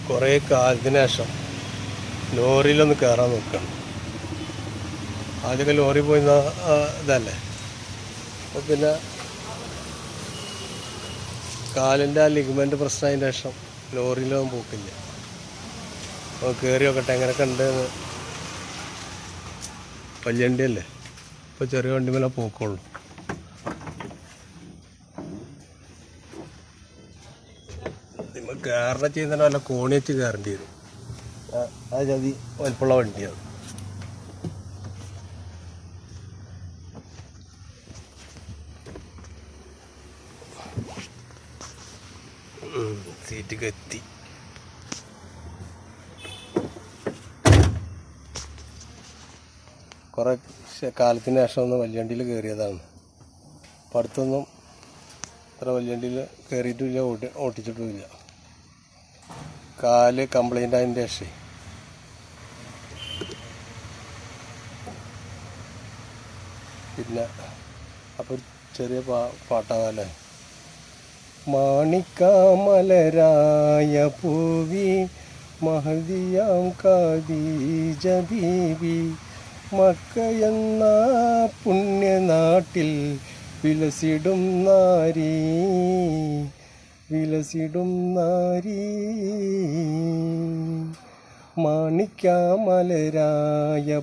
കുറേ കാലത്തിന് ശേഷം ലോറിയിലൊന്ന് കയറാൻ നോക്കണം. ആദ്യമൊക്കെ ലോറി പോയി ഇതല്ലേ, അപ്പോൾ പിന്നെ കാലിൻ്റെ ആ ലിഗ്മെൻ്റ് പ്രശ്നമായതിന് ശേഷം ലോറിയിലൊന്നും പോക്കില്ല. അപ്പോൾ കയറി നോക്കട്ടെ എങ്ങനെയൊക്കെ ഉണ്ടെന്ന്. വലിയ വണ്ടിയല്ലേ, ഇപ്പോൾ ചെറിയ വണ്ടി മേലെ പോക്കുള്ളൂ. നിങ്ങൾ കയറണ ചെയ്യുന്ന വല്ല കോണി വെച്ച് കയറേണ്ടി വരും. ആ ചതി വലിപ്പമുള്ള വണ്ടിയാണ്. സീറ്റ് എത്തി. കുറേ കാലത്തിന് ശേഷം ഒന്ന് വലിയ വണ്ടിയിൽ കയറിയതാണ്. അപ്പം അടുത്തൊന്നും ഇത്ര വലിയ വണ്ടിയിൽ കയറിയിട്ടുമില്ല, ഓട്ടിച്ചിട്ടുമില്ല. കാല് കംപ്ലൈൻ്റ് ആയതിൻ്റെ ശേഷം പിന്നെ അപ്പോൾ ചെറിയ പാട്ടാകാലേ. മാണിക്കാമലരായ പൂവി മഹദിയാം ഖദീജ ബീവി, മക്കയെന്ന പുണ്യനാട്ടിൽ വിലസിടും നാരി, വിലസിടും നാരി. മാണിക്കാമലരായ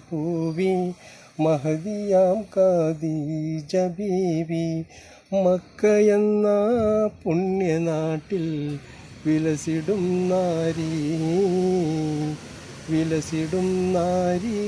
പൂവി മഹദിയാം ഖദീജ ബീവി, മക്കയെന്ന പുണ്യനാട്ടിൽ വിലസിടും നാരി, വിലസിടും നാരി.